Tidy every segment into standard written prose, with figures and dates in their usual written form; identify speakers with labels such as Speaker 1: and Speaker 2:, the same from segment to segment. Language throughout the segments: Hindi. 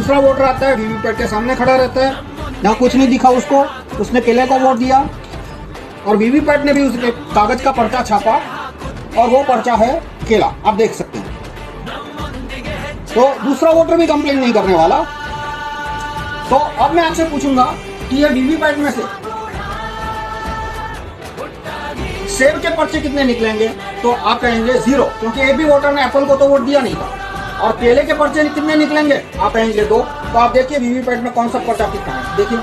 Speaker 1: दूसरा वोटर आता है, वीवीपैट के सामने खड़ा रहता है, यहाँ कुछ नहीं दिखा उसको, उसने केले को वोट दिया और वीवीपैट ने भी उसके कागज का पर्चा छापा और वो पर्चा है केला, आप देख सकते हैं। तो दूसरा वोटर भी कंप्लेन नहीं करने वाला। तो अब मैं आपसे पूछूंगा कि ये वीवीपैट में से सेब के पर्चे कितने निकलेंगे, तो आप कहेंगे 0, क्योंकि एक भी वोटर ने एप्पल को तो वोट दिया नहीं था। और केले के पर्चे कितने निकलेंगे, आप कहेंगे 2। तो आप देखिए वीवीपैट में कौन सा पर्चा कितना है, देखिए।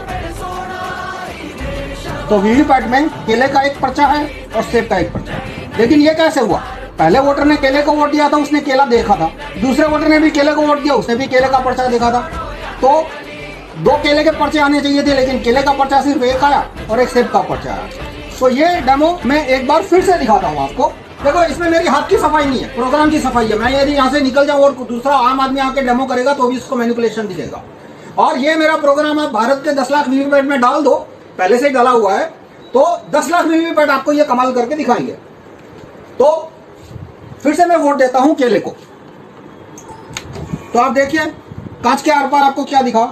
Speaker 1: तो वीवीपैट में केले का एक पर्चा है और सेब का एक पर्चा है। लेकिन ये कैसे हुआ, पहले वोटर ने केले को वोट दिया था, उसने केला देखा था, दूसरे वोटर ने भी केले को वोट दिया, उसने भी केले का पर्चा देखा था। तो 2 केले के पर्चे आने चाहिए थे, लेकिन केले का पर्चा सिर्फ एक आया और एक सेब का पर्चा आया। तो ये डेमो मैं एक बार फिर से दिखाता हूँ आपको। देखो, इसमें मेरी हाथ की सफाई नहीं है, प्रोग्राम की सफाई है। मैं यदि यहाँ से निकल जाऊँ और दूसरा आम आदमी आके डेमो करेगा तो भी इसको मैनिपुलेशन दिखेगा। और ये मेरा प्रोग्राम आप भारत के 10 लाख वीवीपैट में डाल दो, पहले से ही डाला हुआ है, तो 10 लाख वीवीपैट आपको ये कमाल करके दिखाएंगे। तो फिर से मैं वोट देता हूं केले को। तो आप देखिए कांच के आर पार आपको क्या दिखा,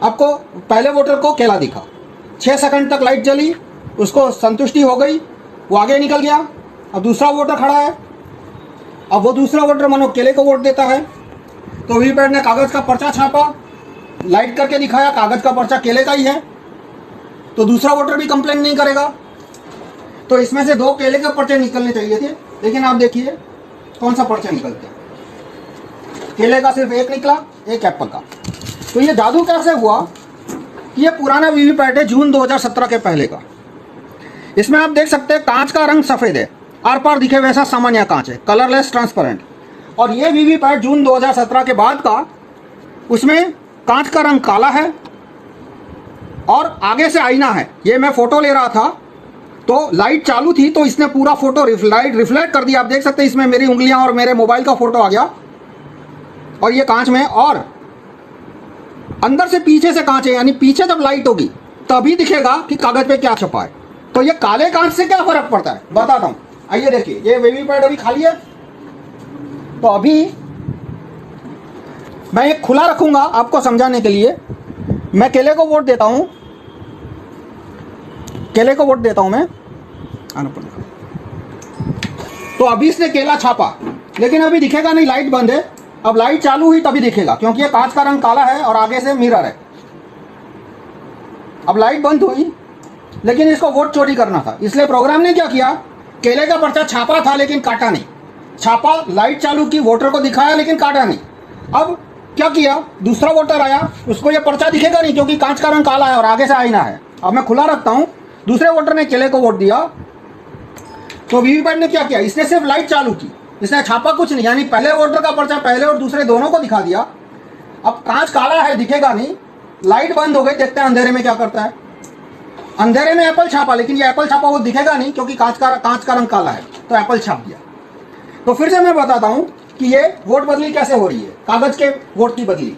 Speaker 1: आपको पहले वोटर को केला दिखा, 6 सेकंड तक लाइट जली, उसको संतुष्टि हो गई, वो आगे निकल गया। अब दूसरा वोटर खड़ा है, अब वो दूसरा वोटर मानो केले को वोट देता है। तो वीवीपैट ने कागज का पर्चा छापा, लाइट करके दिखाया, कागज का पर्चा केले का ही है, तो दूसरा वोटर भी कंप्लेन नहीं करेगा। तो इसमें से 2 केले के पर्चे निकलने चाहिए थे, लेकिन आप देखिए कौन सा पर्चा निकलता है, केले का सिर्फ एक निकला, एक एप्पल का। तो ये जादू कैसे हुआ कि ये पुराना वीवीपैट है, जून 2017 के पहले का। इसमें आप देख सकते हैं कांच का रंग सफेद है, आर पार दिखे वैसा सामान्य कांच है, कलरलेस ट्रांसपेरेंट। और ये वीवीपैट जून 2017 के बाद का, उसमें कांच का रंग काला है और आगे से आईना है। ये मैं फोटो ले रहा था तो लाइट चालू थी, तो इसने पूरा फोटो रिफ्लेक्ट कर दिया। आप देख सकते हैं इसमें मेरी उंगलियां और मेरे मोबाइल का फोटो आ गया, और ये कांच में, और अंदर से पीछे से कांच है, यानी पीछे जब लाइट होगी तभी दिखेगा कि कागज पे क्या छपा है। तो ये काले कांच से क्या फर्क पड़ता है बताता हूं। आइए देखिए, ये वीवीपैट अभी खाली है, तो अभी मैं ये खुला रखूंगा आपको समझाने के लिए। मैं केले को वोट देता हूं, केले को वोट देता हूं मैं, आना पड़ेगा। तो अभी इसने केला छापा, लेकिन अभी दिखेगा नहीं, लाइट बंद है। अब लाइट चालू हुई तभी दिखेगा, क्योंकि ये कांच का रंग काला है और आगे से मिरर है। अब लाइट बंद हुई, लेकिन इसको वोट चोरी करना था, इसलिए प्रोग्राम ने क्या किया, केले का पर्चा छापा था लेकिन काटा नहीं। छापा, लाइट चालू की, वोटर को दिखाया लेकिन काटा नहीं। अब क्या किया, दूसरा वोटर आया, उसको ये पर्चा दिखेगा नहीं क्योंकि कांच का रंग काला है और आगे से आईना है। अब मैं खुला रखता हूं, दूसरे वोटर ने केले को वोट दिया, तो वीवीपैट ने क्या किया, इसने सिर्फ लाइट चालू की, इसने छापा कुछ नहीं, यानी पहले वोटर का पर्चा पहले और दूसरे दोनों को दिखा दिया। अब कांच काला है, दिखेगा नहीं, लाइट बंद हो गई, देखते हैं अंधेरे में क्या करता है। अंधेरे में एप्पल छापा, लेकिन ये एप्पल छापा वो दिखेगा नहीं क्योंकि कांच का रंग काला है, तो एप्पल छाप दिया। तो फिर से मैं बताता हूं कि ये वोट बदली कैसे हो रही है, कागज के वोट की बदली।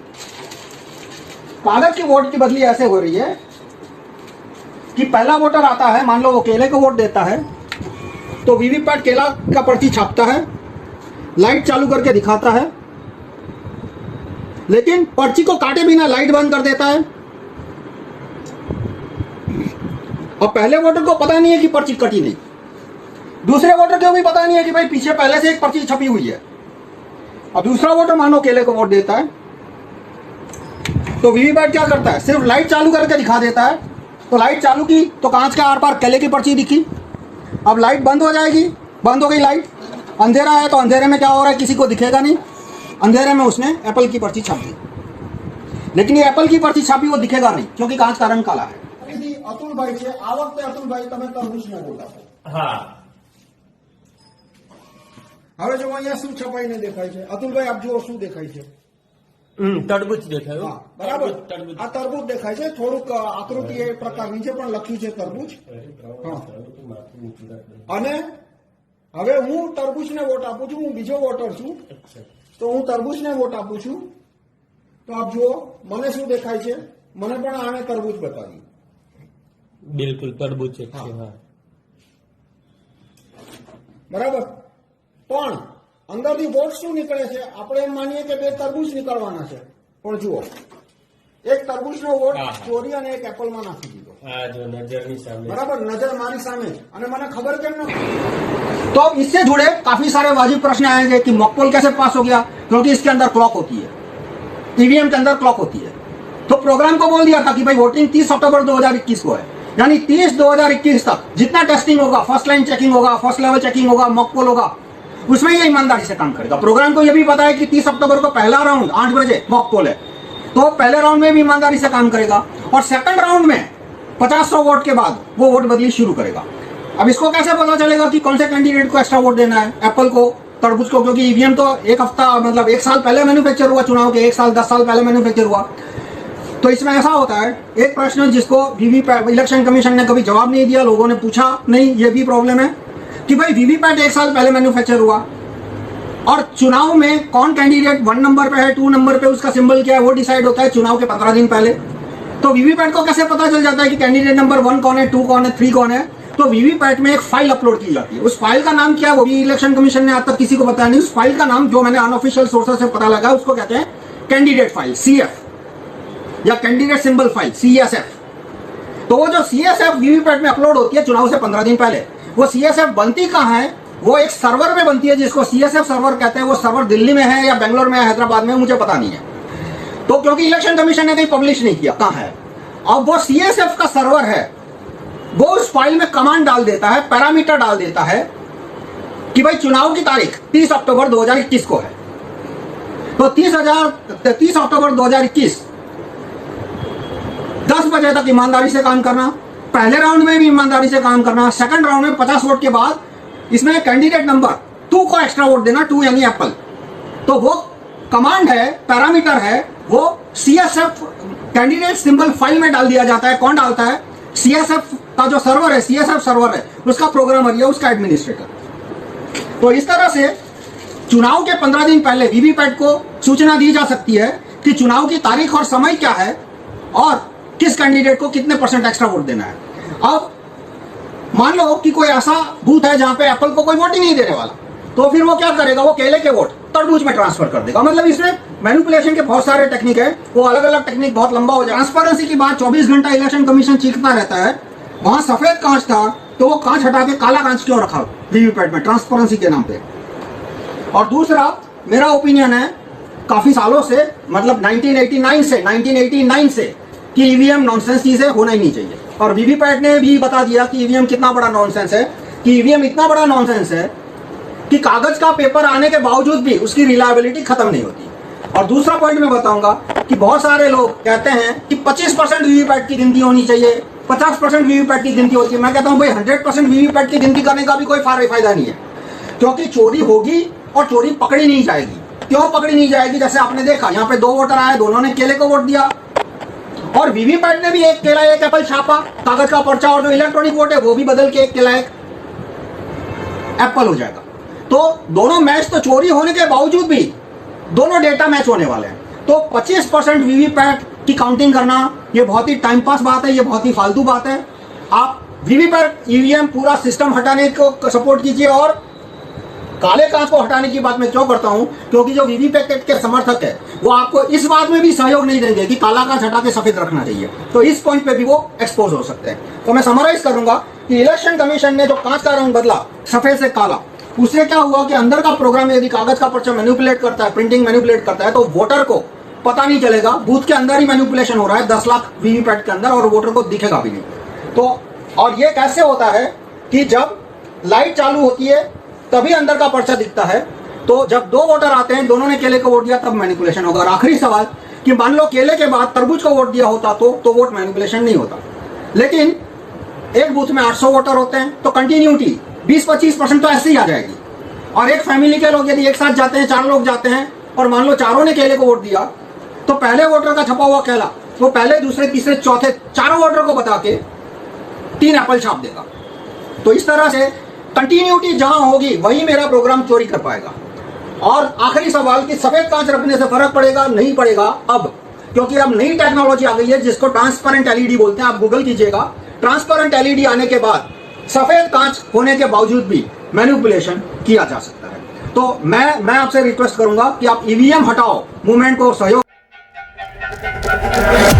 Speaker 1: कागज की वोट की बदली ऐसे हो रही है कि पहला वोटर आता है, मान लो वो केले को वोट देता है, तो वीवीपैट केला का पर्ची छापता है, लाइट चालू करके दिखाता है, लेकिन पर्ची को काटे बिना लाइट बंद कर देता है। और पहले वोटर को पता नहीं है कि पर्ची कटी नहीं, दूसरे वोटर को भी पता नहीं है कि भाई पीछे पहले से एक पर्ची छपी हुई है। अब दूसरा वोटर मानो केले को वोट देता है, तो वीवीपैट क्या करता है, सिर्फ लाइट चालू करके दिखा देता है। तो लाइट चालू की तो कांच के आर पार केले की पर्ची दिखी। अब लाइट बंद हो जाएगी, बंद हो गई लाइट, अंधेरा है, तो अंधेरे में क्या हो रहा है, किसी को दिखेगा नहीं, अंधेरे में उसने एप्पल की पर्ची छाप दी, लेकिन ये एप्पल की पर्ची छापी वो दिखेगा नहीं क्योंकि कांच का रंग काला है। अतुलभाई છે, આ વખતે અતુલભાઈ તમે તરબૂચને વોટ આપો। હા, હવે જો અહીંયા શું છપાઈને દેખાય છે, અતુલભાઈ આપ જુઓ શું દેખાય છે,
Speaker 2: તરબૂચ દેખાયું।
Speaker 1: હા બરાબર, આ તરબૂચ દેખાય છે, થોડુંક આકૃતિ એ પ્રકારની છે પણ લખ્યું છે તરબૂચ। હા, અને હવે હું તરબૂચને વોટ આપું છું, હું બીજો વોટર છું, તો હું તરબૂચને વોટ આપું છું। તો આપ જુઓ મને શું દેખાય છે, મને પણ આને તરબૂચ બતાવી,
Speaker 2: બિલકુલ તરબૂચ જ છે। હા
Speaker 1: બરાબર, પણ અંદરથી વોટ શું નીકળે છે, આપણે એમ માનીએ કે 2 તરબૂચ નીકળવાના છે, પણ જુઓ એક તરબૂચનો વોટ
Speaker 2: હા.
Speaker 1: ચોરી અને એક એપલમાં નાખી દીધો,
Speaker 2: આ જો નજરની સામે
Speaker 1: बराबर, नजर हमारी सामने है। અને મને खबर કેમ न तो अब इससे जुड़े काफी सारे वाजिब प्रश्न आएंगे कि मॉकपोल कैसे पास हो गया, क्योंकि इसके अंदर क्लॉक होती है, ईवीएम के अंदर क्लॉक होती है। तो प्रोग्राम को बोल दिया था कि भाई वोटिंग 30 अक्टूबर 2021 को है, यानी 30/2021 तक जितना टेस्टिंग होगा, फर्स्ट लाइन चेकिंग होगा, फर्स्ट लेवल चेकिंग होगा, मॉकपोल होगा, उसमें ये ईमानदारी से काम करेगा। प्रोग्राम को यह भी पता है कि 30 अक्टूबर को पहला राउंड 8 बजे मॉकपोल है, तो पहले राउंड में भी ईमानदारी से काम करेगा और सेकंड राउंड में 50-100 वोट के बाद वो वोट बदली शुरू करेगा। अब इसको कैसे पता चलेगा कि कौन से कैंडिडेट को एक्स्ट्रा वोट देना है, एप्पल को, तरबूज को, क्योंकि ईवीएम तो एक हफ्ता मतलब 1 साल पहले मैन्युफैक्चर हुआ, चुनाव के 1 साल 10 साल पहले मैन्युफैक्चर हुआ। तो इसमें ऐसा होता है, एक प्रश्न जिसको वीवीपैट इलेक्शन कमीशन ने कभी जवाब नहीं दिया, लोगों ने पूछा नहीं, ये भी प्रॉब्लम है कि भाई वीवीपैट 1 साल पहले मैन्युफैक्चर हुआ और चुनाव में कौन कैंडिडेट 1 नंबर पे है, 2 नंबर पे, उसका सिंबल क्या है, वो डिसाइड होता है चुनाव के 15 दिन पहले। तो वीवीपैट को कैसे पता चल जाता है कि कैंडिडेट नंबर 1 कौन है, 2 कौन है, 3 कौन है? तो वीवीपैट में एक फाइल अपलोड की जाती है। उस फाइल का नाम क्या है वो भी इलेक्शन कमीशन ने आज तक किसी को बताया नहीं। उस फाइल का नाम, जो मैंने अनऑफिशियल सोर्सेस से पता लगा, उसको कहते हैं कैंडिडेट फाइल, CF, या कैंडिडेट सिंबल फाइल, CSF। तो वो जो CSF वीवीपैट में अपलोड होती है चुनाव से 15 दिन पहले, वो CSF बनती कहाँ है? वो एक सर्वर में बनती है जिसको CSF सर्वर कहते हैं। वो सर्वर दिल्ली में है या बेंगलोर में है, हैदराबाद में, मुझे पता नहीं है। तो क्योंकि इलेक्शन कमीशन ने कहीं पब्लिश नहीं किया कहां है, अब वो CSF का सर्वर है, वो उस फाइल में कमांड डाल देता है, पैरामीटर डाल देता है कि भाई चुनाव की तारीख 30 अक्टूबर 2021 को है। तो 30 अक्टूबर 2021 10 बजे तक ईमानदारी से काम करना, पहले राउंड में भी ईमानदारी से काम करना, सेकंड राउंड में 50 वोट के बाद इसमें कैंडिडेट नंबर 2 को एक्स्ट्रा वोट देना, 2 यानी एप्पल। तो वो कमांड है, पैरामीटर है, वो CSF कैंडिडेट सिंबल फाइल में डाल दिया जाता है। कौन डालता है? CSF का जो सर्वर है, CSF सर्वर है, उसका प्रोग्रामर या उसका एडमिनिस्ट्रेटर। तो इस तरह से चुनाव के 15 दिन पहले वीवीपैट को सूचना दी जा सकती है कि चुनाव की तारीख और समय क्या है और किस कैंडिडेट को कितने % एक्स्ट्रा वोट देना है। अब मान लो कि कोई ऐसा बूथ है जहां पे एप्पल को कोई वोट ही नहीं देने वाला, तो फिर वो क्या करेगा? वो केले के वोट तरबूज में ट्रांसफर कर देगा। मतलब इसमें मैनिपुलेशन के बहुत सारे टेक्निक है, वो अलग अलग टेक्निक बहुत लंबा हो जाए। ट्रांसपेरेंसी की बात 24 घंटा इलेक्शन कमीशन चीखता रहता है। वहां सफेद कांच था तो वो कांच हटा के काला कांच क्यों रखा वीवीपैट में, ट्रांसपेरेंसी के नाम पे? और दूसरा मेरा ओपिनियन है काफी सालों से, मतलब 1989 से कि ईवीएम नॉनसेंस चीज है, होना ही नहीं चाहिए। और वीवीपैट ने भी बता दिया कि ईवीएम कितना बड़ा नॉनसेंस है, कि ईवीएम इतना बड़ा नॉनसेंस है कि कागज का पेपर आने के बावजूद भी उसकी रिलायबिलिटी खत्म नहीं होती। और दूसरा पॉइंट मैं बताऊंगा कि बहुत सारे लोग कहते हैं कि 25% वीवीपैट की गिनती होनी चाहिए, 50% वीवीपैट की गिनती होती है। मैं कहता हूं भाई 100% वीवीपैट की गिनती करने का भी कोई फायदा नहीं है, क्योंकि चोरी होगी और चोरी पकड़ी नहीं जाएगी। क्यों पकड़ी नहीं जाएगी? जैसे आपने देखा यहाँ पे 2 वोटर आए, दोनों ने केले को वोट दिया और वीवीपैट ने भी एक केला एक एप्पल छापा, कागज का पर्चा, और जो इलेक्ट्रॉनिक वोट है वो भी बदल के एक केला एक एप्पल हो जाएगा। तो दोनों मैच तो चोरी होने के बावजूद भी दोनों डेटा मैच होने वाले हैं। तो 25% वीवीपैट की काउंटिंग करना ये बहुत ही टाइम पास बात है, ये बहुत ही फालतू बात है। आप वीवीपैट ईवीएम पूरा सिस्टम हटाने को सपोर्ट कीजिए। और काले कांच को हटाने की बात मैं क्यों करता हूं? क्योंकि जो वीवीपैट के समर्थक है वो आपको इस बात में भी सहयोग नहीं देंगे कि काला कांच हटा के सफेद रखना चाहिए। तो इस पॉइंट पे भी वो एक्सपोज हो सकते हैं। तो मैं समराइज करूंगा कि इलेक्शन कमीशन ने जो कांच का रंग बदला सफेद से काला, उससे क्या हुआ कि अंदर का प्रोग्राम यदि कागज का पर्चा मैनिपुलेट करता है, प्रिंटिंग मैनिपुलेट करता है, तो वोटर को पता नहीं चलेगा। बूथ के अंदर ही मैनिपुलेशन हो रहा है 10 लाख वीवीपैट के अंदर, और वोटर को दिखेगा भी नहीं। तो और ये कैसे होता है कि जब लाइट चालू होती है तभी अंदर का पर्चा दिखता है। तो जब 2 वोटर आते हैं, दोनों ने केले को वोट दिया, तब मैनिपुलेशन होगा। और आखिरी सवाल कि मान लो केले के बाद तरबूज को वोट दिया होता तो वोट मैनिपुलेशन नहीं होता। लेकिन एक बूथ में 800 वोटर होते हैं, तो कंटिन्यूटी 20-25% तो ऐसे ही आ जाएगी। और एक फैमिली के लोग यदि एक साथ जाते हैं, 4 लोग जाते हैं, और मान लो चारों ने केले को वोट दिया, तो पहले वोटर का छपा हुआ केला वो पहले, दूसरे, तीसरे, चौथे 4 वोटर को बता के 3 एप्पल छाप देगा। तो इस तरह से कंटिन्यूटी जहां होगी वही मेरा प्रोग्राम चोरी कर पाएगा। और आखिरी सवाल कि सफेद कांच रखने से फर्क पड़ेगा? नहीं पड़ेगा अब, क्योंकि अब नई टेक्नोलॉजी आ गई है जिसको ट्रांसपेरेंट एलईडी बोलते हैं। आप गूगल कीजिएगा, ट्रांसपेरेंट एलईडी आने के बाद सफेद कांच होने के बावजूद भी मैनिपुलेशन किया जा सकता है। तो मैं आपसे रिक्वेस्ट करूंगा कि आप ईवीएम हटाओ, मूवमेंट को सहयोग है